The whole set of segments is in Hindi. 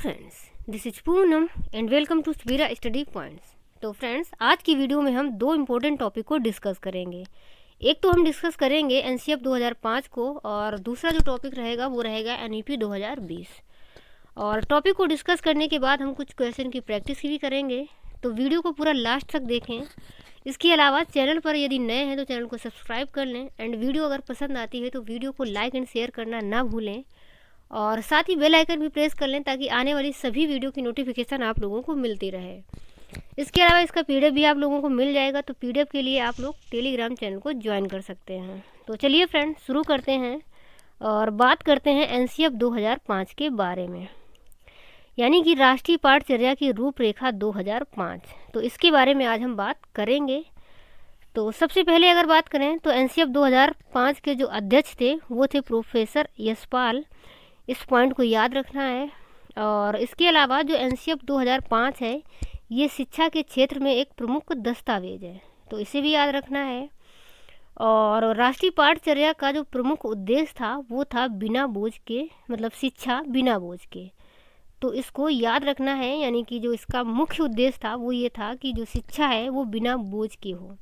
Friends, this is Poonam and welcome to Savira study points. तो फ्रेंड्स, आज की वीडियो में हम दो इम्पोर्टेंट टॉपिक को डिस्कस करेंगे। एक तो हम डिस्कस करेंगे एनसीएफ 2005 को, और दूसरा जो टॉपिक रहेगा वो रहेगा एनईपी 2020। और टॉपिक को डिस्कस करने के बाद हम कुछ क्वेश्चन की प्रैक्टिस भी करेंगे, तो वीडियो को पूरा लास्ट तक देखें। इसके अलावा चैनल पर यदि नए हैं तो चैनल को सब्सक्राइब कर लें, एंड वीडियो अगर पसंद आती है तो वीडियो को लाइक एंड शेयर करना ना भूलें, और साथ ही बेल आइकन भी प्रेस कर लें ताकि आने वाली सभी वीडियो की नोटिफिकेशन आप लोगों को मिलती रहे। इसके अलावा इसका पीडीएफ भी आप लोगों को मिल जाएगा, तो पीडीएफ के लिए आप लोग टेलीग्राम चैनल को ज्वाइन कर सकते हैं। तो चलिए फ्रेंड्स, शुरू करते हैं और बात करते हैं एनसीएफ 2005 के बारे में, यानी कि राष्ट्रीय पाठचर्या की रूपरेखा 2005। तो इसके बारे में आज हम बात करेंगे। तो सबसे पहले अगर बात करें तो एनसीएफ 2005 के जो अध्यक्ष थे वो थे प्रोफेसर यशपाल। इस पॉइंट को याद रखना है। और इसके अलावा जो एनसीएफ 2005 है ये शिक्षा के क्षेत्र में एक प्रमुख दस्तावेज है, तो इसे भी याद रखना है। और राष्ट्रीय पाठचर्या का जो प्रमुख उद्देश्य था वो था बिना बोझ के, मतलब शिक्षा बिना बोझ के, तो इसको याद रखना है। यानी कि जो इसका मुख्य उद्देश्य था वो ये था कि जो शिक्षा है वो बिना बोझ की हो,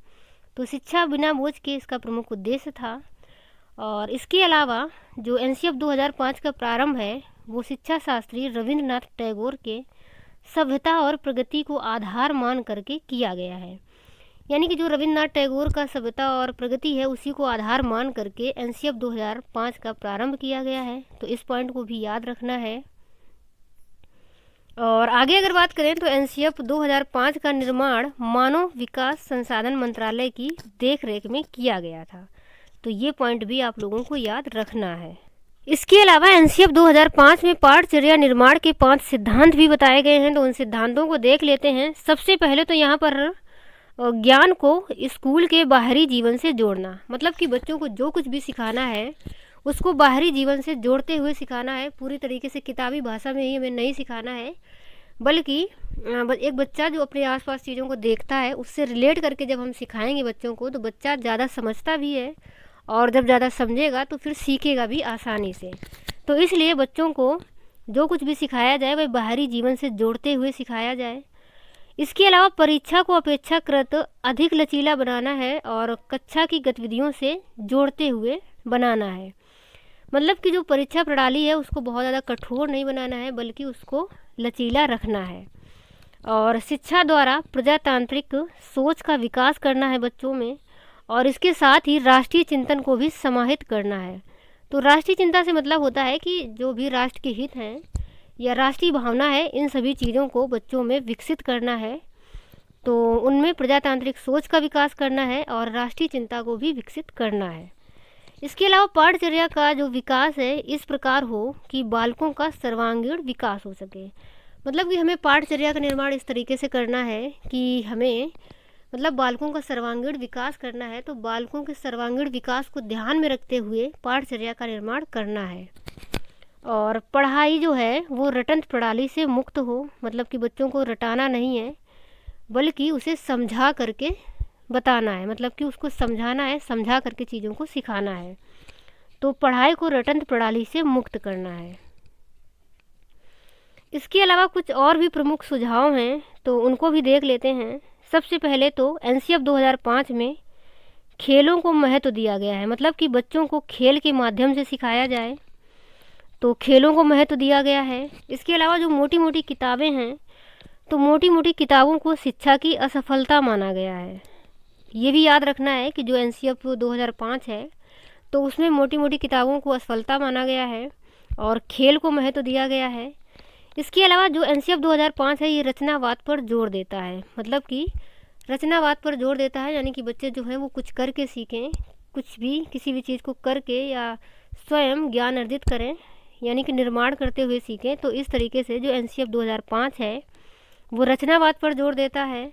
तो शिक्षा बिना बोझ के इसका प्रमुख उद्देश्य था। और इसके अलावा जो एनसीएफ 2005 का प्रारंभ है वो शिक्षा शास्त्री रविंद्रनाथ टैगोर के सभ्यता और प्रगति को आधार मान करके किया गया है। यानी कि जो रविंद्रनाथ टैगोर का सभ्यता और प्रगति है उसी को आधार मान करके एनसीएफ 2005 का प्रारंभ किया गया है, तो इस पॉइंट को भी याद रखना है। और आगे अगर बात करें तो एनसीएफ 2005 का निर्माण मानव विकास संसाधन मंत्रालय की देखरेख में किया गया था, तो ये पॉइंट भी आप लोगों को याद रखना है। इसके अलावा एनसीएफ 2005 में पाठचर्या निर्माण के 5 सिद्धांत भी बताए गए हैं, तो उन सिद्धांतों को देख लेते हैं। सबसे पहले तो यहाँ पर ज्ञान को स्कूल के बाहरी जीवन से जोड़ना, मतलब कि बच्चों को जो कुछ भी सिखाना है उसको बाहरी जीवन से जोड़ते हुए सिखाना है। पूरी तरीके से किताबी भाषा में ही हमें नहीं सिखाना है, बल्कि एक बच्चा जो अपने आसपास चीज़ों को देखता है उससे रिलेट करके जब हम सिखाएंगे बच्चों को तो बच्चा ज़्यादा समझता भी है, और जब ज़्यादा समझेगा तो फिर सीखेगा भी आसानी से। तो इसलिए बच्चों को जो कुछ भी सिखाया जाए वह बाहरी जीवन से जोड़ते हुए सिखाया जाए। इसके अलावा परीक्षा को अपेक्षाकृत अधिक लचीला बनाना है और कक्षा की गतिविधियों से जोड़ते हुए बनाना है। मतलब कि जो परीक्षा प्रणाली है उसको बहुत ज़्यादा कठोर नहीं बनाना है, बल्कि उसको लचीला रखना है। और शिक्षा द्वारा प्रजातांत्रिक सोच का विकास करना है बच्चों में, और इसके साथ ही राष्ट्रीय चिंतन को भी समाहित करना है। तो राष्ट्रीय चिंता से मतलब होता है कि जो भी राष्ट्र के हित हैं या राष्ट्रीय भावना है, इन सभी चीज़ों को बच्चों में विकसित करना है। तो उनमें प्रजातांत्रिक सोच का विकास करना है और राष्ट्रीय चिंता को भी विकसित करना है। इसके अलावा पाठचर्या का जो विकास है इस प्रकार हो कि बालकों का सर्वांगीण विकास हो सके। मतलब कि हमें पाठचर्या का निर्माण इस तरीके से करना है कि हमें मतलब बालकों का सर्वांगीण विकास करना है, तो बालकों के सर्वांगीण विकास को ध्यान में रखते हुए पाठचर्या का निर्माण करना है। और पढ़ाई जो है वो रटन प्रणाली से मुक्त हो, मतलब कि बच्चों को रटाना नहीं है बल्कि उसे समझा करके बताना है, मतलब कि उसको समझाना है, समझा करके चीज़ों को सिखाना है। तो पढ़ाई को रटन प्रणाली से मुक्त करना है। इसके अलावा कुछ और भी प्रमुख सुझाव हैं, तो उनको भी देख लेते हैं। सबसे पहले तो एनसीएफ 2005 में खेलों को महत्व दिया गया है, मतलब कि बच्चों को खेल के माध्यम से सिखाया जाए, तो खेलों को महत्व दिया गया है। इसके अलावा जो मोटी मोटी किताबें हैं तो मोटी मोटी किताबों को शिक्षा की असफलता माना गया है। ये भी याद रखना है कि जो एनसीएफ 2005 है तो उसमें मोटी मोटी किताबों को असफलता माना गया है और खेल को महत्व दिया गया है। इसके अलावा जो एनसीएफ 2005 है ये रचनावाद पर जोर देता है, मतलब कि रचनावाद पर जोर देता है, यानी कि बच्चे जो हैं वो कुछ करके सीखें, कुछ भी किसी भी चीज़ को करके या स्वयं ज्ञान अर्जित करें, यानी कि निर्माण करते हुए सीखें। तो इस तरीके से जो एनसीएफ 2005 है वो रचनावाद पर जोर देता है।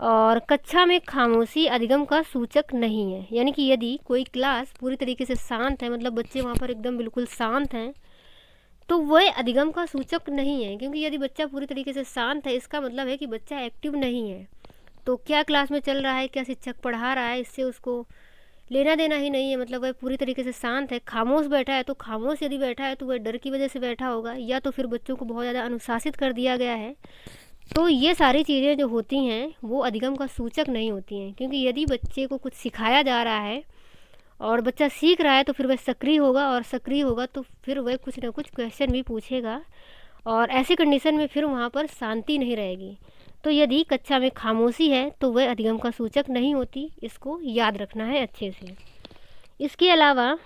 और कक्षा में खामोशी अधिगम का सूचक नहीं है, यानी कि यदि कोई क्लास पूरी तरीके से शांत है, मतलब बच्चे वहाँ पर एकदम बिल्कुल शांत हैं, तो वह अधिगम का सूचक नहीं है। क्योंकि यदि बच्चा पूरी तरीके से शांत है इसका मतलब है कि बच्चा एक्टिव नहीं है। तो क्या क्लास में चल रहा है, क्या शिक्षक पढ़ा रहा है, इससे उसको लेना देना ही नहीं है, मतलब वह पूरी तरीके से शांत है, खामोश बैठा है। तो खामोश यदि बैठा है तो वह डर की वजह से बैठा होगा, या तो फिर बच्चों को बहुत ज़्यादा अनुशासित कर दिया गया है। तो ये सारी चीज़ें जो होती हैं वो अधिगम का सूचक नहीं होती हैं, क्योंकि यदि बच्चे को कुछ सिखाया जा रहा है और बच्चा सीख रहा है तो फिर वह सक्रिय होगा, और सक्रिय होगा तो फिर वह कुछ ना कुछ क्वेश्चन भी पूछेगा, और ऐसी कंडीशन में फिर वहाँ पर शांति नहीं रहेगी। तो यदि कक्षा में खामोशी है तो वह अधिगम का सूचक नहीं होती, इसको याद रखना है अच्छे से। इसके अलावा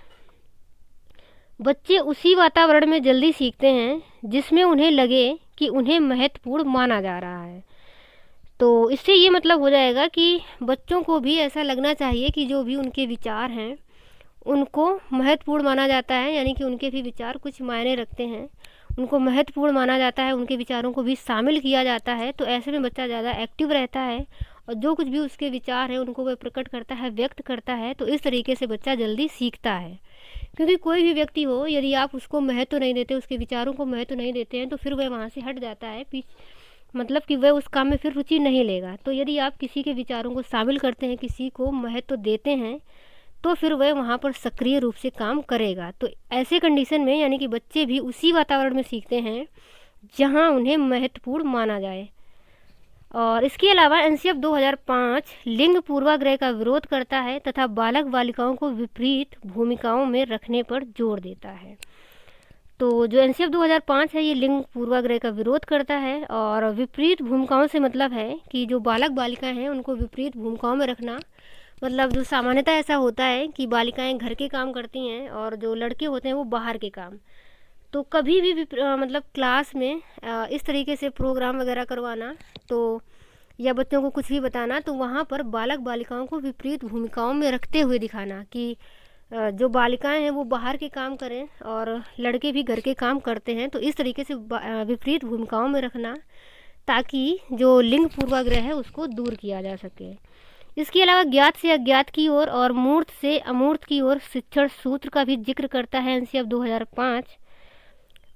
बच्चे उसी वातावरण में जल्दी सीखते हैं जिसमें उन्हें लगे कि उन्हें महत्वपूर्ण माना जा रहा है। तो इससे ये मतलब हो जाएगा कि बच्चों को भी ऐसा लगना चाहिए कि जो भी उनके विचार हैं उनको महत्वपूर्ण माना जाता है, यानी कि उनके भी विचार कुछ मायने रखते हैं, उनको महत्वपूर्ण माना जाता है, उनके विचारों को भी शामिल किया जाता है। तो ऐसे में बच्चा ज़्यादा एक्टिव रहता है और जो कुछ भी उसके विचार हैं उनको वह प्रकट करता है, व्यक्त करता है। तो इस तरीके से बच्चा जल्दी सीखता है, क्योंकि कोई भी व्यक्ति हो, यदि आप उसको महत्व नहीं देते, उसके विचारों को महत्व नहीं देते हैं, तो फिर वह वहाँ से हट जाता है, मतलब कि वह उस काम में फिर रुचि नहीं लेगा। तो यदि आप किसी के विचारों को शामिल करते हैं, किसी को महत्व देते हैं, तो फिर वह वहाँ पर सक्रिय रूप से काम करेगा। तो ऐसे कंडीशन में यानी कि बच्चे भी उसी वातावरण में सीखते हैं जहाँ उन्हें महत्वपूर्ण माना जाए। और इसके अलावा एनसीएफ 2005 लिंग पूर्वाग्रह का विरोध करता है तथा बालक बालिकाओं को विपरीत भूमिकाओं में रखने पर जोर देता है। तो जो एनसीएफ 2005 है ये लिंग पूर्वाग्रह का विरोध करता है, और विपरीत भूमिकाओं से मतलब है कि जो बालक बालिकाएं हैं उनको विपरीत भूमिकाओं में रखना। मतलब जो सामान्यतः ऐसा होता है कि बालिकाएं घर के काम करती हैं और जो लड़के होते हैं वो बाहर के काम। तो कभी भी मतलब क्लास में इस तरीके से प्रोग्राम वगैरह करवाना तो या बच्चों को कुछ भी बताना, तो वहाँ पर बालक बालिकाओं को विपरीत भूमिकाओं में रखते हुए दिखाना कि जो बालिकाएं हैं वो बाहर के काम करें और लड़के भी घर के काम करते हैं। तो इस तरीके से विपरीत भूमिकाओं में रखना, ताकि जो लिंग पूर्वाग्रह है उसको दूर किया जा सके। इसके अलावा ज्ञात से अज्ञात की ओर और मूर्त से अमूर्त की ओर शिक्षण सूत्र का भी जिक्र करता है एनसीएफ 2005।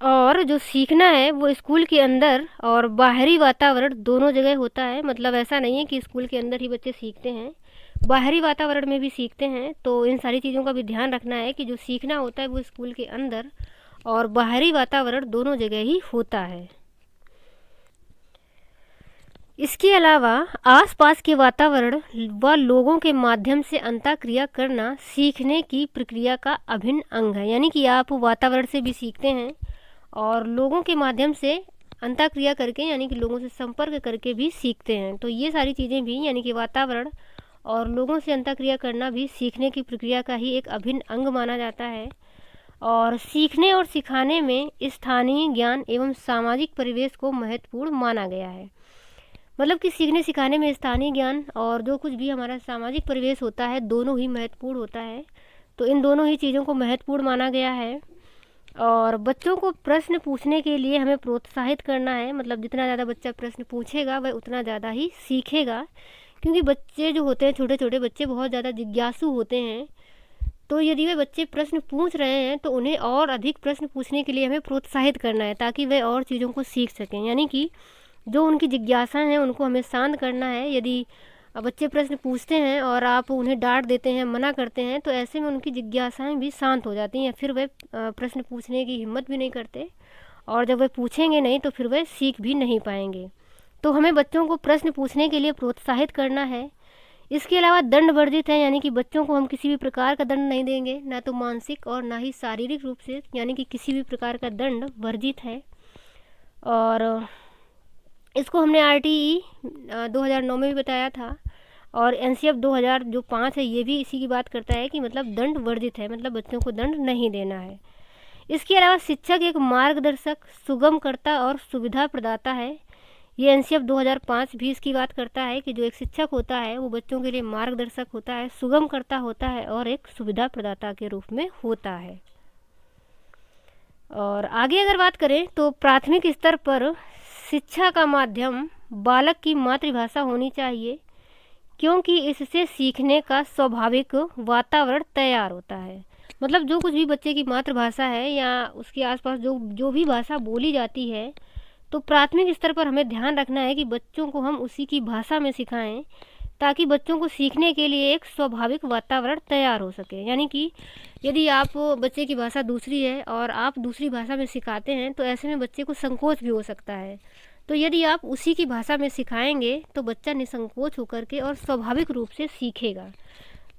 और जो सीखना है वो स्कूल के अंदर और बाहरी वातावरण दोनों जगह होता है। मतलब ऐसा नहीं है कि स्कूल के अंदर ही बच्चे सीखते हैं, बाहरी वातावरण में भी सीखते हैं। तो इन सारी चीज़ों का भी ध्यान रखना है कि जो सीखना होता है वो स्कूल के अंदर और बाहरी वातावरण दोनों जगह ही होता है। इसके अलावा आसपास के वातावरण व लोगों के माध्यम से अंतःक्रिया करना सीखने की प्रक्रिया का अभिन्न अंग है। यानी कि आप वातावरण से भी सीखते हैं और लोगों के माध्यम से अंतःक्रिया करके यानी कि लोगों से संपर्क करके भी सीखते हैं। तो ये सारी चीज़ें भी यानी कि वातावरण और लोगों से अंतःक्रिया करना भी सीखने की प्रक्रिया का ही एक अभिन्न अंग माना जाता है। और सीखने और सिखाने में स्थानीय ज्ञान एवं सामाजिक परिवेश को महत्वपूर्ण माना गया है। मतलब कि सीखने सिखाने में स्थानीय ज्ञान और जो कुछ भी हमारा सामाजिक परिवेश होता है दोनों ही महत्वपूर्ण होता है। तो इन दोनों ही चीज़ों को महत्वपूर्ण माना गया है। और बच्चों को प्रश्न पूछने के लिए हमें प्रोत्साहित करना है। मतलब जितना ज़्यादा बच्चा प्रश्न पूछेगा वह उतना ज़्यादा ही सीखेगा, क्योंकि बच्चे जो होते हैं छोटे छोटे बच्चे बहुत ज़्यादा जिज्ञासु होते हैं। तो यदि वे बच्चे प्रश्न पूछ रहे हैं तो उन्हें और अधिक प्रश्न पूछने के लिए हमें प्रोत्साहित करना है, ताकि वे और चीज़ों को सीख सकें। यानी कि जो उनकी जिज्ञासा है उनको हमें शांत करना है। यदि बच्चे प्रश्न पूछते हैं और आप उन्हें डांट देते हैं, मना करते हैं, तो ऐसे में उनकी जिज्ञासाएं भी शांत हो जाती हैं, फिर वे प्रश्न पूछने की हिम्मत भी नहीं करते, और जब वे पूछेंगे नहीं तो फिर वे सीख भी नहीं पाएंगे। तो हमें बच्चों को प्रश्न पूछने के लिए प्रोत्साहित करना है। इसके अलावा दंड वर्जित है, यानी कि बच्चों को हम किसी भी प्रकार का दंड नहीं देंगे, ना तो मानसिक और ना ही शारीरिक रूप से, यानी कि किसी भी प्रकार का दंड वर्जित है। और इसको हमने आरटीई 2009 में भी बताया था, और एनसीएफ 2005 है ये भी इसी की बात करता है कि मतलब दंड वर्जित है, मतलब बच्चों को दंड नहीं देना है। इसके अलावा शिक्षक एक मार्गदर्शक, सुगमकर्ता और सुविधा प्रदाता है। ये एनसीएफ 2005 भी इसकी बात करता है कि जो एक शिक्षक होता है वो बच्चों के लिए मार्गदर्शक होता है, सुगमकर्ता होता है और एक सुविधा प्रदाता के रूप में होता है। और आगे अगर बात करें तो प्राथमिक स्तर पर शिक्षा का माध्यम बालक की मातृभाषा होनी चाहिए, क्योंकि इससे सीखने का स्वाभाविक वातावरण तैयार होता है। मतलब जो कुछ भी बच्चे की मातृभाषा है या उसके आसपास जो भी भाषा बोली जाती है, तो प्राथमिक स्तर पर हमें ध्यान रखना है कि बच्चों को हम उसी की भाषा में सिखाएं, ताकि बच्चों को सीखने के लिए एक स्वाभाविक वातावरण तैयार हो सके। यानी कि यदि आप बच्चे की भाषा दूसरी है और आप दूसरी भाषा में सिखाते हैं तो ऐसे में बच्चे को संकोच भी हो सकता है। तो यदि आप उसी की भाषा में सिखाएंगे तो बच्चा निसंकोच होकर के और स्वाभाविक रूप से सीखेगा।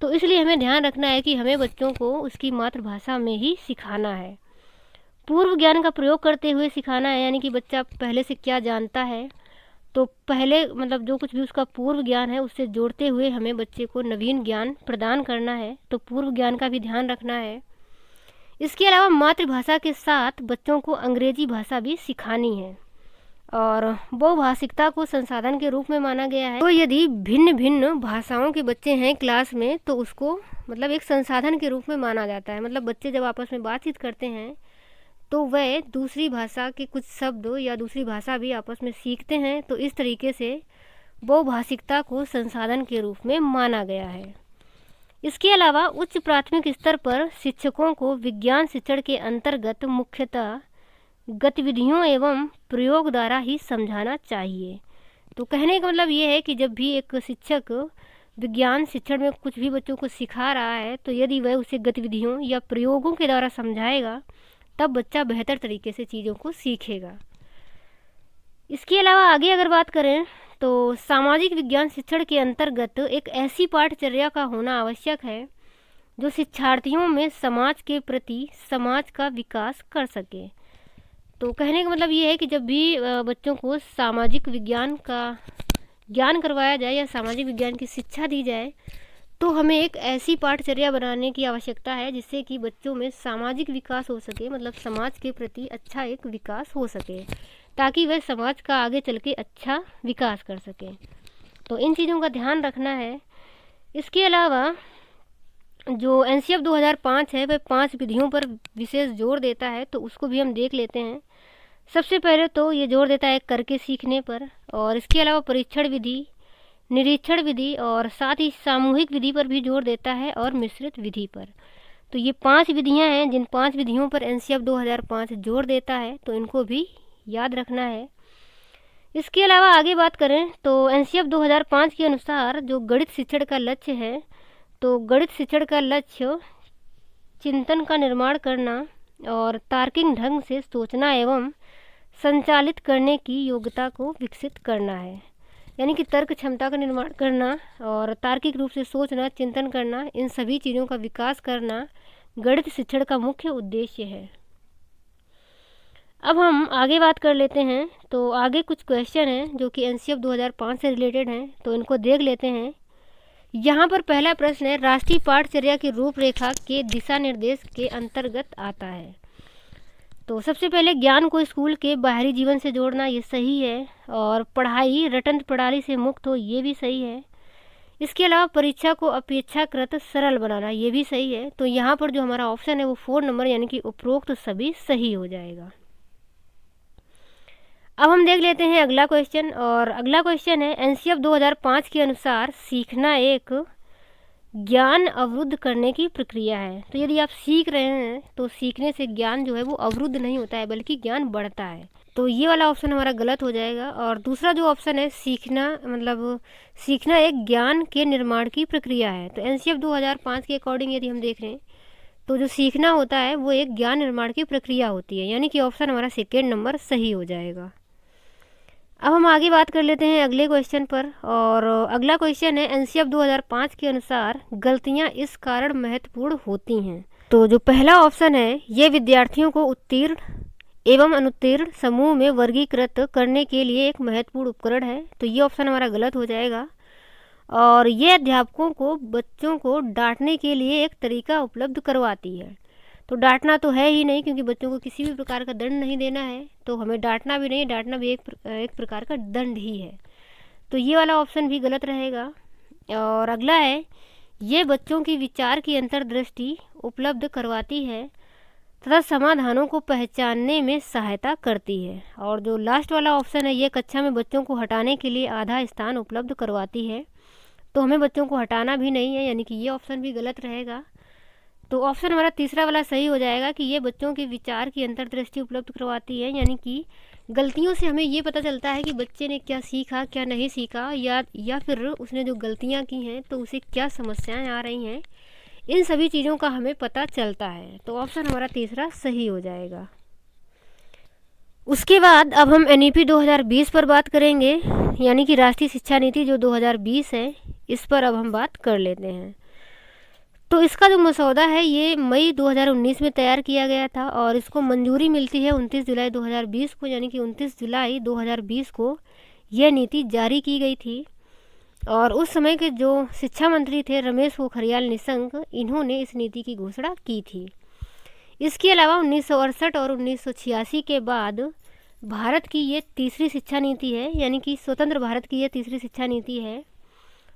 तो इसलिए हमें ध्यान रखना है कि हमें बच्चों को उसकी मातृभाषा में ही सिखाना है। पूर्व ज्ञान का प्रयोग करते हुए सिखाना है, यानी कि बच्चा पहले से क्या जानता है तो पहले मतलब जो कुछ भी उसका पूर्व ज्ञान है उससे जोड़ते हुए हमें बच्चे को नवीन ज्ञान प्रदान करना है। तो पूर्व ज्ञान का भी ध्यान रखना है। इसके अलावा मातृभाषा के साथ बच्चों को अंग्रेजी भाषा भी सिखानी है और बहुभाषिकता को संसाधन के रूप में माना गया है। तो यदि भिन्न भिन्न भाषाओं के बच्चे हैं क्लास में तो उसको मतलब एक संसाधन के रूप में माना जाता है। मतलब बच्चे जब आपस में बातचीत करते हैं तो वह दूसरी भाषा के कुछ शब्द या दूसरी भाषा भी आपस में सीखते हैं। तो इस तरीके से बहुभाषिकता को संसाधन के रूप में माना गया है। इसके अलावा उच्च प्राथमिक स्तर पर शिक्षकों को विज्ञान शिक्षण के अंतर्गत मुख्यतः गतिविधियों एवं प्रयोग द्वारा ही समझाना चाहिए। तो कहने का मतलब ये है कि जब भी एक शिक्षक विज्ञान शिक्षण में कुछ भी बच्चों को सिखा रहा है तो यदि वह उसे गतिविधियों या प्रयोगों के द्वारा समझाएगा तब बच्चा बेहतर तरीके से चीज़ों को सीखेगा। इसके अलावा आगे अगर बात करें तो सामाजिक विज्ञान शिक्षण के अंतर्गत एक ऐसी पाठचर्या का होना आवश्यक है जो शिक्षार्थियों में समाज के प्रति समाज का विकास कर सके। तो कहने का मतलब ये है कि जब भी बच्चों को सामाजिक विज्ञान का ज्ञान करवाया जाए या सामाजिक विज्ञान की शिक्षा दी जाए तो हमें एक ऐसी पाठचर्या बनाने की आवश्यकता है जिससे कि बच्चों में सामाजिक विकास हो सके, मतलब समाज के प्रति अच्छा एक विकास हो सके ताकि वह समाज का आगे चल के अच्छा विकास कर सके। तो इन चीज़ों का ध्यान रखना है। इसके अलावा जो एनसीएफ 2005 है वह 5 विधियों पर विशेष जोर देता है, तो उसको भी हम देख लेते हैं। सबसे पहले तो ये जोर देता है करके सीखने पर, और इसके अलावा परीक्षण विधि, निरीक्षण विधि और साथ ही सामूहिक विधि पर भी जोर देता है और मिश्रित विधि पर। तो ये 5 विधियां हैं जिन 5 विधियों पर एनसीएफ 2005 जोर देता है, तो इनको भी याद रखना है। इसके अलावा आगे बात करें तो एनसीएफ 2005 के अनुसार जो गणित शिक्षण का लक्ष्य है, तो गणित शिक्षण का लक्ष्य चिंतन का निर्माण करना और तार्किक ढंग से सोचना एवं संचालित करने की योग्यता को विकसित करना है। यानी कि तर्क क्षमता का निर्माण करना और तार्किक रूप से सोचना, चिंतन करना, इन सभी चीज़ों का विकास करना गणित शिक्षण का मुख्य उद्देश्य है। अब हम आगे बात कर लेते हैं। तो आगे कुछ क्वेश्चन हैं जो कि एनसीएफ 2005 से रिलेटेड हैं, तो इनको देख लेते हैं। यहाँ पर पहला प्रश्न है, राष्ट्रीय पाठचर्या की रूपरेखा के दिशा निर्देश के अंतर्गत आता है। तो सबसे पहले ज्ञान को स्कूल के बाहरी जीवन से जोड़ना, ये सही है, और पढ़ाई रटंत प्रणाली से मुक्त हो, ये भी सही है। इसके अलावा परीक्षा को अपेक्षाकृत सरल बनाना, ये भी सही है। तो यहाँ पर जो हमारा ऑप्शन है वो 4 नंबर यानी कि उपरोक्त सभी सही हो जाएगा। अब हम देख लेते हैं अगला क्वेश्चन, और अगला क्वेश्चन है, एनसीएफ 2005 के अनुसार सीखना एक ज्ञान अवरुद्ध करने की प्रक्रिया है। तो यदि आप सीख रहे हैं तो सीखने से ज्ञान जो है वो अवरुद्ध नहीं होता है बल्कि ज्ञान बढ़ता है। तो ये वाला ऑप्शन हमारा गलत हो जाएगा। और दूसरा जो ऑप्शन है, सीखना मतलब सीखना एक ज्ञान के निर्माण की प्रक्रिया है। तो एनसीएफ 2005 के अकॉर्डिंग यदि हम देख रहे हैं तो जो सीखना होता है वो एक ज्ञान निर्माण की प्रक्रिया होती है, यानी कि ऑप्शन हमारा 2nd नंबर सही हो जाएगा। अब हम आगे बात कर लेते हैं अगले क्वेश्चन पर, और अगला क्वेश्चन है, एनसीएफ 2005 के अनुसार गलतियां इस कारण महत्वपूर्ण होती हैं। तो जो पहला ऑप्शन है, ये विद्यार्थियों को उत्तीर्ण एवं अनुत्तीर्ण समूह में वर्गीकृत करने के लिए एक महत्वपूर्ण उपकरण है। तो ये ऑप्शन हमारा गलत हो जाएगा। और ये अध्यापकों को बच्चों को डांटने के लिए एक तरीका उपलब्ध करवाती है। तो डांटना तो है ही नहीं, क्योंकि बच्चों को किसी भी प्रकार का दंड नहीं देना है, तो हमें डांटना भी नहीं, डांटना भी एक प्रकार का दंड ही है। तो ये वाला ऑप्शन भी गलत रहेगा। और अगला है, ये बच्चों की विचार की अंतर्दृष्टि उपलब्ध करवाती है तथा समाधानों को पहचानने में सहायता करती है। और जो लास्ट वाला ऑप्शन है, ये कक्षा में बच्चों को हटाने के लिए आधा स्थान उपलब्ध करवाती है। तो हमें बच्चों को हटाना भी नहीं है, यानी कि ये ऑप्शन भी गलत रहेगा। तो ऑप्शन हमारा तीसरा वाला सही हो जाएगा कि ये बच्चों के विचार की अंतर्दृष्टि उपलब्ध करवाती है, यानी कि गलतियों से हमें ये पता चलता है कि बच्चे ने क्या सीखा क्या नहीं सीखा, या फिर उसने जो गलतियाँ की हैं तो उसे क्या समस्याएं आ रही हैं, इन सभी चीज़ों का हमें पता चलता है। तो ऑप्शन हमारा तीसरा सही हो जाएगा। उसके बाद अब हम NEP 2020 पर बात करेंगे, यानी कि राष्ट्रीय शिक्षा नीति जो 2020 है, इस पर अब हम बात कर लेते हैं। तो इसका जो मसौदा है ये मई 2019 में तैयार किया गया था और इसको मंजूरी मिलती है 29 जुलाई 2020 को, यानी कि 29 जुलाई 2020 को यह नीति जारी की गई थी। और उस समय के जो शिक्षा मंत्री थे रमेश पोखरियाल निशंक, इन्होंने इस नीति की घोषणा की थी। इसके अलावा 1968 और 1986 के बाद भारत की ये तीसरी शिक्षा नीति है, यानी कि स्वतंत्र भारत की ये तीसरी शिक्षा नीति है।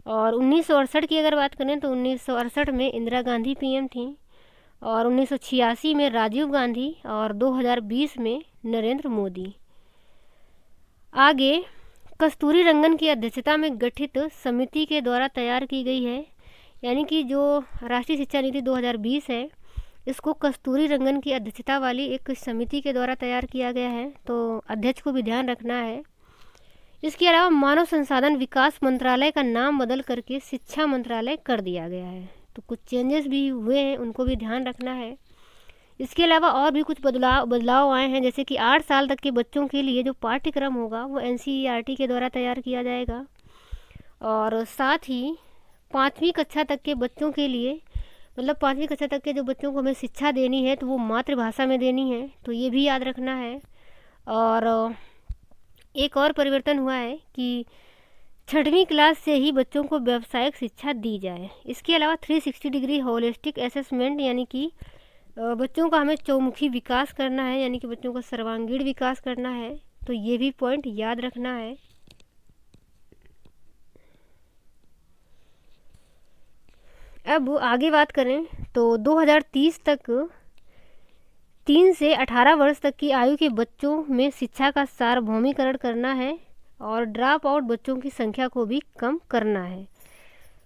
और 1968 की अगर बात करें तो 1968 में इंदिरा गांधी PM थी और 1986 में राजीव गांधी और 2020 में नरेंद्र मोदी। आगे कस्तूरी रंगन की अध्यक्षता में गठित समिति के द्वारा तैयार की गई है, यानी कि जो राष्ट्रीय शिक्षा नीति 2020 है इसको कस्तूरी रंगन की अध्यक्षता वाली एक समिति के द्वारा तैयार किया गया है, तो अध्यक्ष को भी ध्यान रखना है। इसके अलावा मानव संसाधन विकास मंत्रालय का नाम बदल करके शिक्षा मंत्रालय कर दिया गया है, तो कुछ चेंजेस भी हुए हैं, उनको भी ध्यान रखना है। इसके अलावा और भी कुछ बदलाव आए हैं, जैसे कि 8 साल तक के बच्चों के लिए जो पाठ्यक्रम होगा वो NCERT के द्वारा तैयार किया जाएगा। और साथ ही 5वीं कक्षा तक के बच्चों के लिए, मतलब 5वीं कक्षा तक के जो बच्चों को हमें शिक्षा देनी है तो वो मातृभाषा में देनी है, तो ये भी याद रखना है। और एक और परिवर्तन हुआ है कि 6वीं क्लास से ही बच्चों को व्यावसायिक शिक्षा दी जाए। इसके अलावा 360 डिग्री होलिस्टिक असेसमेंट, यानी कि बच्चों का हमें चौमुखी विकास करना है, यानी कि बच्चों का सर्वांगीण विकास करना है, तो ये भी पॉइंट याद रखना है। अब आगे बात करें तो 2030 तक 3 से 18 वर्ष तक की आयु के बच्चों में शिक्षा का सार्वभौमिकरण करना है और ड्रॉप आउट बच्चों की संख्या को भी कम करना है।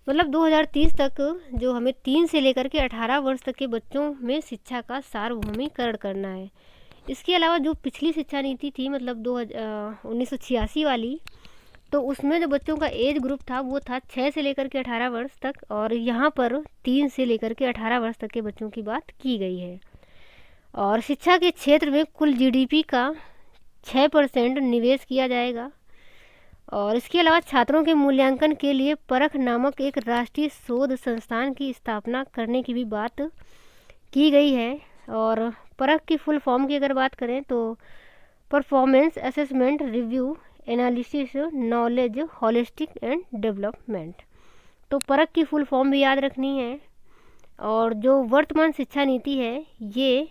मतलब 2030 तक जो हमें 3 से लेकर के 18 वर्ष तक के बच्चों में शिक्षा का सार्वभौमिकरण करना है। इसके अलावा जो पिछली शिक्षा नीति थी, मतलब 1986 वाली, तो उसमें जो बच्चों का एज ग्रुप था वो था 6 से लेकर के 18 वर्ष तक, और यहाँ पर 3 से लेकर के 18 वर्ष तक के बच्चों की बात की गई है। और शिक्षा के क्षेत्र में कुल GDP का 6% निवेश किया जाएगा। और इसके अलावा छात्रों के मूल्यांकन के लिए परख नामक एक राष्ट्रीय शोध संस्थान की स्थापना करने की भी बात की गई है। और परख की फुल फॉर्म की अगर बात करें तो performance assessment review analysis knowledge holistic and development, तो परख की फुल फॉर्म भी याद रखनी है। और जो वर्तमान शिक्षा नीति है ये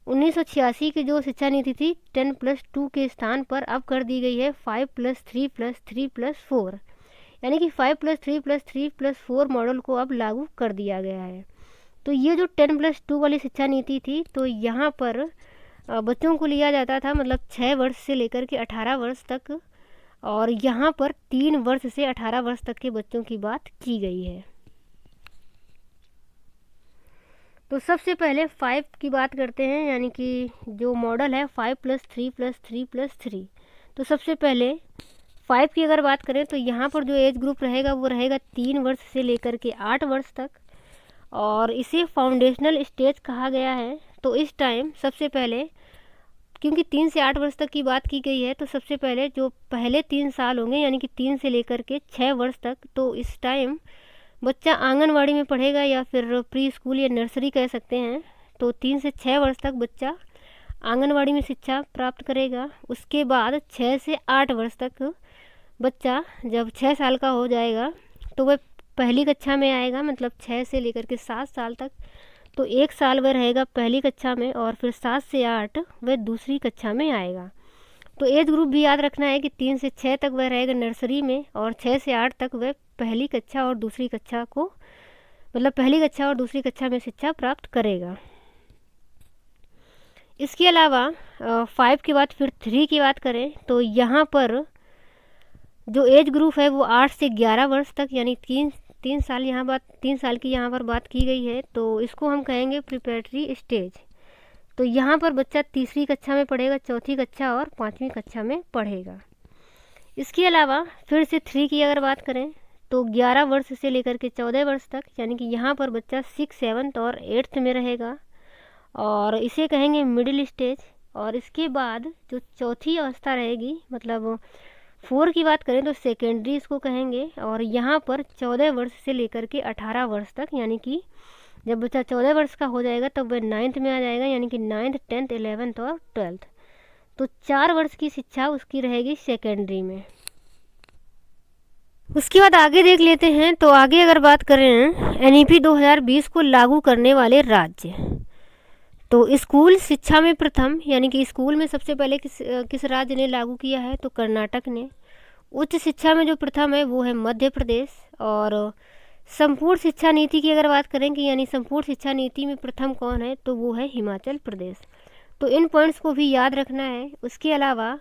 1986 की जो शिक्षा नीति थी 10+2 के स्थान पर अब कर दी गई है 5+3+3+4, यानी कि 5+3+3+4 मॉडल को अब लागू कर दिया गया है। तो ये जो 10+2 वाली शिक्षा नीति थी, तो यहाँ पर बच्चों को लिया जाता था, मतलब 6 वर्ष से लेकर के 18 वर्ष तक, और यहाँ पर 3 वर्ष से 18 वर्ष तक के बच्चों की बात की गई है। तो सबसे पहले 5 की बात करते हैं, यानी कि जो मॉडल है 5+3+3+3। तो सबसे पहले 5 की अगर बात करें तो यहाँ पर जो एज ग्रुप रहेगा वो रहेगा 3 वर्ष से लेकर के 8 वर्ष तक, और इसे फाउंडेशनल स्टेज कहा गया है। तो इस टाइम सबसे पहले, क्योंकि 3 से 8 वर्ष तक की बात की गई है, तो सबसे पहले जो पहले 3 साल होंगे, यानी कि 3 से लेकर के 6 वर्ष तक, तो इस टाइम बच्चा आंगनवाड़ी में पढ़ेगा या फिर प्री स्कूल या नर्सरी कह सकते हैं। तो 3 से 6 वर्ष तक बच्चा आंगनवाड़ी में शिक्षा प्राप्त करेगा। उसके बाद 6 से 8 वर्ष तक बच्चा जब 6 साल का हो जाएगा तो वह पहली कक्षा में आएगा, मतलब 6 से लेकर के 7 साल तक। तो 1 साल वह रहेगा पहली कक्षा में, और फिर 7 से 8 वह दूसरी कक्षा में आएगा। तो एज ग्रुप भी याद रखना है कि 3 से 6 तक वह रहेगा नर्सरी में, और 6 से 8 तक वह पहली कक्षा और दूसरी कक्षा को, मतलब पहली कक्षा और दूसरी कक्षा में शिक्षा प्राप्त करेगा। इसके अलावा 5 के बाद फिर 3 की बात करें तो यहाँ पर जो एज ग्रुप है वो 8 से 11 वर्ष तक, यानी 3 साल की यहाँ पर बात की गई है, तो इसको हम कहेंगे प्रिपरेटरी स्टेज। तो यहाँ पर बच्चा तीसरी कक्षा में पढ़ेगा, चौथी कक्षा और 5वीं कक्षा में पढ़ेगा। इसके अलावा फिर से 3 की अगर बात करें तो 11 वर्ष से लेकर के 14 वर्ष तक, यानी कि यहाँ पर बच्चा 6, 7 और 8th में रहेगा और इसे कहेंगे मिडिल स्टेज। और इसके बाद जो चौथी अवस्था रहेगी, मतलब 4 की बात करें तो सेकेंडरी इसको कहेंगे, और यहाँ पर 14 वर्ष से लेकर के 18 वर्ष तक, यानी कि जब बच्चा 14 वर्ष का हो जाएगा तब वह 9th में आ जाएगा, यानी कि 9th, 10th, 11th और 12th। तो 4 वर्ष की शिक्षा उसकी रहेगी सेकेंडरी में। उसके बाद आगे देख लेते हैं। तो आगे अगर बात करें NEP 2020 को लागू करने वाले राज्य, तो स्कूल शिक्षा में प्रथम, यानी कि स्कूल में सबसे पहले किस राज्य ने लागू किया है, तो कर्नाटक ने। उच्च शिक्षा में जो प्रथम है वो है मध्य प्रदेश। और संपूर्ण शिक्षा नीति की अगर बात करें कि यानी संपूर्ण शिक्षा नीति में प्रथम कौन है, तो वो है हिमाचल प्रदेश। तो इन पॉइंट्स को भी याद रखना है। उसके अलावा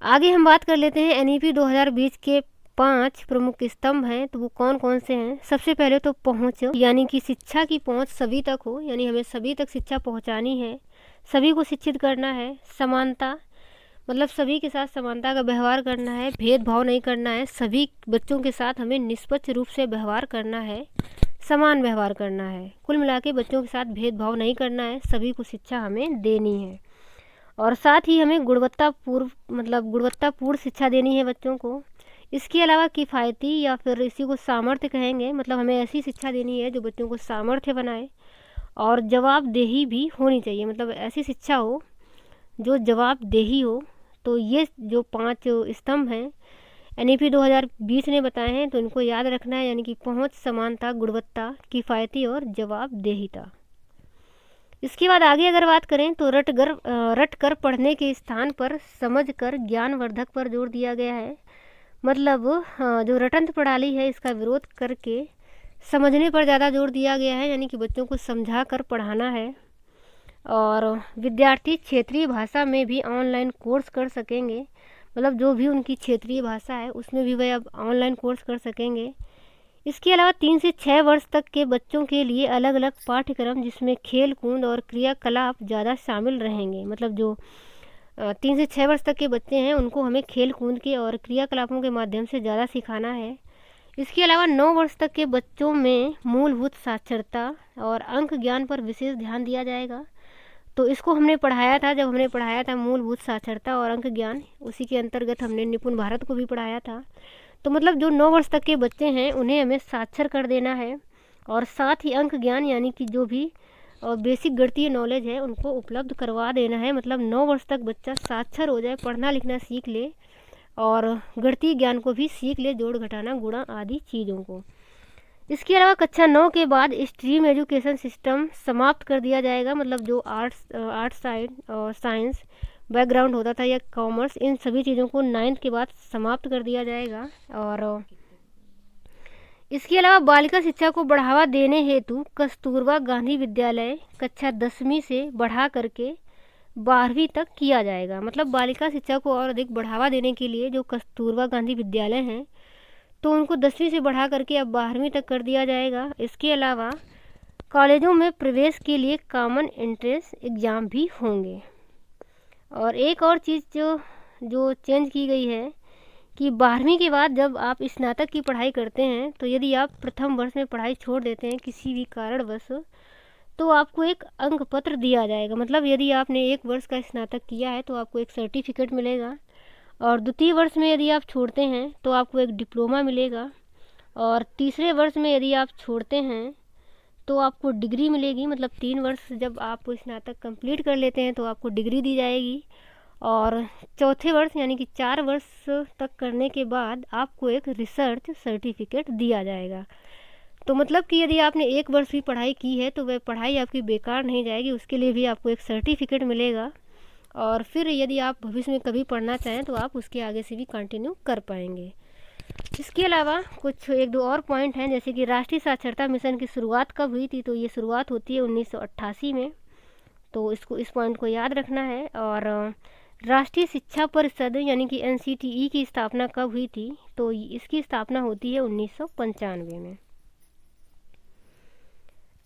आगे हम बात कर लेते हैं NEP 2020 के 5 प्रमुख स्तंभ हैं, तो वो कौन कौन से हैं। सबसे पहले तो पहुंच, यानी कि शिक्षा की पहुंच सभी तक हो, यानी हमें सभी तक शिक्षा पहुंचानी है, सभी को शिक्षित करना है। समानता, मतलब सभी के साथ समानता का व्यवहार करना है, भेदभाव नहीं करना है, सभी बच्चों के साथ हमें निष्पक्ष रूप से व्यवहार करना है, समान व्यवहार करना है। कुल मिला के बच्चों के साथ भेदभाव नहीं करना है, सभी को शिक्षा हमें देनी है। और साथ ही हमें गुणवत्तापूर्ण शिक्षा देनी है बच्चों को। इसके अलावा किफ़ायती, या फिर इसी को सामर्थ्य कहेंगे, मतलब हमें ऐसी शिक्षा देनी है जो बच्चों को सामर्थ्य बनाए। और जवाबदेही भी होनी चाहिए, मतलब ऐसी शिक्षा हो जो जवाबदेही हो। तो ये जो 5 स्तंभ हैं NEP 2020 ने बताए हैं, तो इनको याद रखना है, यानी कि पहुंच, समानता, गुणवत्ता, किफ़ायती और जवाबदेहिता। इसके बाद आगे अगर बात करें तो रट कर पढ़ने के स्थान पर समझकर ज्ञानवर्धक पर जोर दिया गया है। मतलब जो रटंत प्रणाली है इसका विरोध करके समझने पर ज़्यादा जोर दिया गया है, यानी कि बच्चों को समझा कर पढ़ाना है। और विद्यार्थी क्षेत्रीय भाषा में भी ऑनलाइन कोर्स कर सकेंगे, मतलब जो भी उनकी क्षेत्रीय भाषा है उसमें भी वह अब ऑनलाइन कोर्स कर सकेंगे। इसके अलावा 3 से 6 वर्ष तक के बच्चों के लिए अलग अलग पाठ्यक्रम, जिसमें खेल कूद और क्रियाकलाप ज़्यादा शामिल रहेंगे। मतलब जो 3 से 6 वर्ष तक के बच्चे हैं उनको हमें खेल कूद के और क्रियाकलापों के माध्यम से ज़्यादा सिखाना है। इसके अलावा 9 वर्ष तक के बच्चों में मूलभूत साक्षरता और अंक ज्ञान पर विशेष ध्यान दिया जाएगा। तो इसको हमने पढ़ाया था, जब हमने पढ़ाया था मूलभूत साक्षरता और अंक ज्ञान, उसी के अंतर्गत हमने निपुण भारत को भी पढ़ाया था। तो मतलब जो 9 वर्ष तक के बच्चे हैं उन्हें हमें साक्षर कर देना है, और साथ ही अंक ज्ञान, यानी कि जो भी बेसिक गणितीय नॉलेज है उनको उपलब्ध करवा देना है। मतलब 9 वर्ष तक बच्चा साक्षर हो जाए, पढ़ना लिखना सीख ले और गणितीय ज्ञान को भी सीख ले, जोड़ घटाना गुणा आदि चीज़ों को। इसके अलावा कक्षा 9 के बाद स्ट्रीम एजुकेशन सिस्टम समाप्त कर दिया जाएगा। मतलब जो आर्ट्स साइड और साइंस बैकग्राउंड होता था या कॉमर्स, इन सभी चीज़ों को 9th के बाद समाप्त कर दिया जाएगा। और इसके अलावा बालिका शिक्षा को बढ़ावा देने हेतु कस्तूरबा गांधी विद्यालय कक्षा 10वीं से बढ़ा करके 12वीं तक किया जाएगा। मतलब बालिका शिक्षा को और अधिक बढ़ावा देने के लिए जो कस्तूरबा गांधी विद्यालय हैं तो उनको 10वीं से बढ़ा करके अब 12वीं तक कर दिया जाएगा। इसके अलावा कॉलेजों में प्रवेश के लिए कॉमन एंट्रेंस एग्ज़ाम भी होंगे। और एक और चीज़ जो चेंज की गई है कि 12वीं के बाद जब आप स्नातक की पढ़ाई करते हैं, तो यदि आप प्रथम वर्ष में पढ़ाई छोड़ देते हैं किसी भी कारणवश, तो आपको एक अंक पत्र दिया जाएगा। मतलब यदि आपने 1 वर्ष का स्नातक किया है तो आपको एक सर्टिफिकेट मिलेगा, और द्वितीय वर्ष में यदि आप छोड़ते हैं तो आपको एक डिप्लोमा मिलेगा, और तीसरे वर्ष में यदि आप छोड़ते हैं तो आपको डिग्री मिलेगी। मतलब 3 वर्ष जब आप स्नातक कंप्लीट कर लेते हैं तो आपको डिग्री दी जाएगी, और चौथे वर्ष यानी कि 4 वर्ष तक करने के बाद आपको एक रिसर्च सर्टिफिकेट दिया जाएगा। तो मतलब कि यदि आपने 1 वर्ष भी पढ़ाई की है तो वह पढ़ाई आपकी बेकार नहीं जाएगी, उसके लिए भी आपको एक सर्टिफिकेट मिलेगा। और फिर यदि आप भविष्य में कभी पढ़ना चाहें तो आप उसके आगे से भी कंटिन्यू कर पाएंगे। इसके अलावा कुछ 1-2 और पॉइंट हैं, जैसे कि राष्ट्रीय साक्षरता मिशन की शुरुआत कब हुई थी, तो ये शुरुआत होती है 1988 में। तो इस पॉइंट को याद रखना है। और राष्ट्रीय शिक्षा परिषद यानी कि NCTE की स्थापना कब हुई थी, तो इसकी स्थापना होती है 1995 में।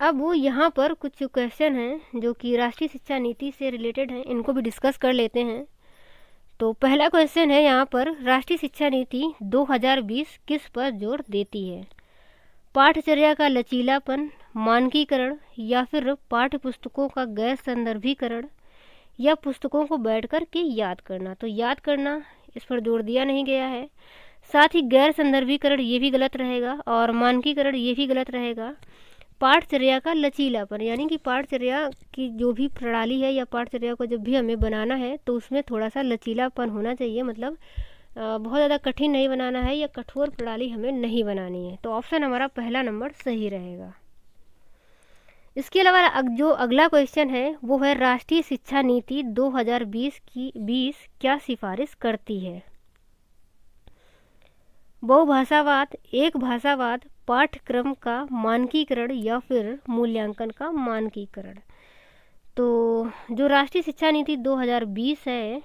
अब वो यहाँ पर कुछ क्वेश्चन हैं जो कि राष्ट्रीय शिक्षा नीति से रिलेटेड हैं, इनको भी डिस्कस कर लेते हैं। तो पहला क्वेश्चन है यहाँ पर, राष्ट्रीय शिक्षा नीति 2020 किस पर जोर देती है? पाठचर्या का लचीलापन, मानकीकरण, या फिर पाठ्य पुस्तकों का गैर संदर्भीकरण, या पुस्तकों को बैठ कर के याद करना। तो याद करना इस पर जोर दिया नहीं गया है, साथ ही गैर संदर्भीकरण ये भी गलत रहेगा और मानकीकरण ये भी गलत रहेगा। पाठचर्या का लचीलापन यानी कि पाठचर्या की जो भी प्रणाली है या पाठचर्या को जब भी हमें बनाना है तो उसमें थोड़ा सा लचीलापन होना चाहिए, मतलब बहुत ज़्यादा कठिन नहीं बनाना है या कठोर प्रणाली हमें नहीं बनानी है। तो ऑप्शन हमारा पहला नंबर सही रहेगा। इसके अलावा जो अगला क्वेश्चन है वो है, राष्ट्रीय शिक्षा नीति 2020 क्या सिफारिश करती है? बहुभाषावाद, एक भाषावाद, पाठ्यक्रम का मानकीकरण, या फिर मूल्यांकन का मानकीकरण। तो जो राष्ट्रीय शिक्षा नीति 2020 है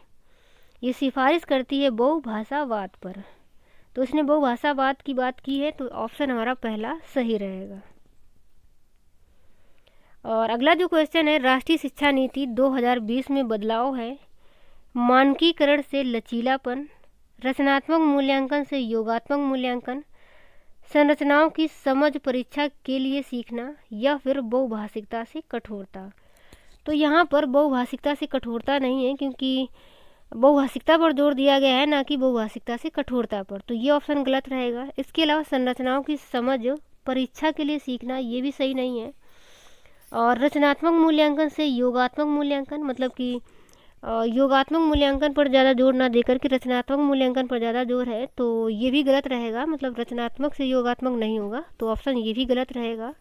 ये सिफारिश करती है बहुभाषावाद पर। तो इसने बहुभाषावाद की बात की है, तो ऑप्शन हमारा पहला सही रहेगा। और अगला जो क्वेश्चन है, राष्ट्रीय शिक्षा नीति 2020 में बदलाव है, मानकीकरण से लचीलापन, रचनात्मक मूल्यांकन से योगात्मक मूल्यांकन, संरचनाओं की समझ परीक्षा के लिए सीखना, या फिर बहुभाषिकता से कठोरता। तो यहाँ पर बहुभाषिकता से कठोरता नहीं है, क्योंकि बहुभाषिकता पर जोर दिया गया है ना कि बहुभाषिकता से कठोरता पर, तो ये ऑप्शन गलत रहेगा। इसके अलावा संरचनाओं की समझ परीक्षा के लिए सीखना ये भी सही नहीं है। और रचनात्मक मूल्यांकन से योगात्मक मूल्यांकन, मतलब कि योगात्मक मूल्यांकन पर ज़्यादा जोर ना देकर के रचनात्मक मूल्यांकन पर ज़्यादा जोर है, तो ये भी गलत रहेगा, मतलब रचनात्मक से योगात्मक नहीं होगा, तो ऑप्शन ये भी गलत रहेगा।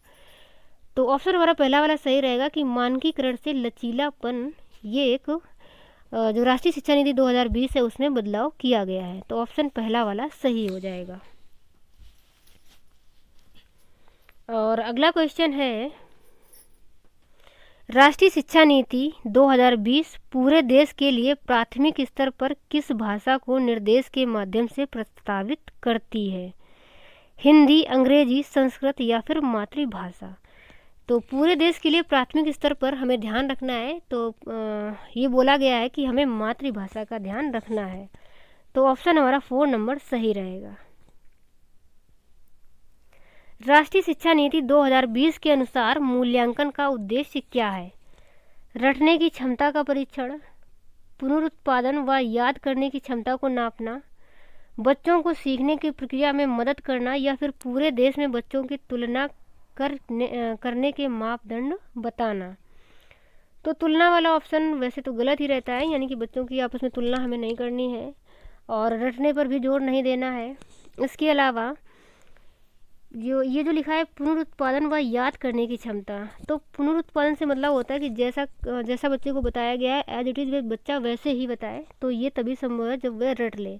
तो ऑप्शन हमारा पहला वाला सही रहेगा कि मानकीकरण से लचीलापन ये एक जो राष्ट्रीय शिक्षा नीति 2020 है उसमें बदलाव किया गया है, तो ऑप्शन पहला वाला सही हो जाएगा। और अगला क्वेश्चन है, राष्ट्रीय शिक्षा नीति 2020 पूरे देश के लिए प्राथमिक स्तर पर किस भाषा को निर्देश के माध्यम से प्रस्तावित करती है? हिंदी, अंग्रेजी, संस्कृत, या फिर मातृभाषा। तो पूरे देश के लिए प्राथमिक स्तर पर हमें ध्यान रखना है, तो ये बोला गया है कि हमें मातृभाषा का ध्यान रखना है, तो ऑप्शन हमारा 4 नंबर सही रहेगा। राष्ट्रीय शिक्षा नीति 2020 के अनुसार मूल्यांकन का उद्देश्य क्या है? रटने की क्षमता का परीक्षण, पुनरुत्पादन व याद करने की क्षमता को नापना, बच्चों को सीखने की प्रक्रिया में मदद करना, या फिर पूरे देश में बच्चों की तुलना करने के मापदंड बताना। तो तुलना वाला ऑप्शन वैसे तो गलत ही रहता है, यानी कि बच्चों की आपस में तुलना हमें नहीं करनी है और रटने पर भी जोर नहीं देना है। इसके अलावा ये जो लिखा है पुनरुत्पादन व याद करने की क्षमता, तो पुनरुत्पादन से मतलब होता है कि जैसा बच्चे को बताया गया है एज इट इज़ बच्चा वैसे ही बताए, तो ये तभी संभव है जब वह रट ले,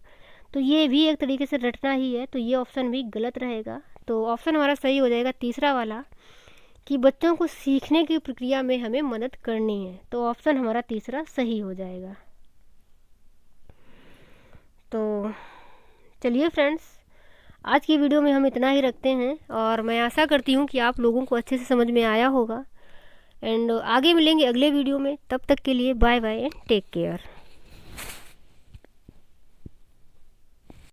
तो ये भी एक तरीके से रटना ही है, तो ये ऑप्शन भी गलत रहेगा। तो ऑप्शन हमारा सही हो जाएगा तीसरा वाला कि बच्चों को सीखने की प्रक्रिया में हमें मदद करनी है, तो ऑप्शन हमारा तीसरा सही हो जाएगा। तो चलिए फ्रेंड्स, आज की वीडियो में हम इतना ही रखते हैं और मैं आशा करती हूँ कि आप लोगों को अच्छे से समझ में आया होगा। एंड आगे मिलेंगे अगले वीडियो में, तब तक के लिए bye bye and take care.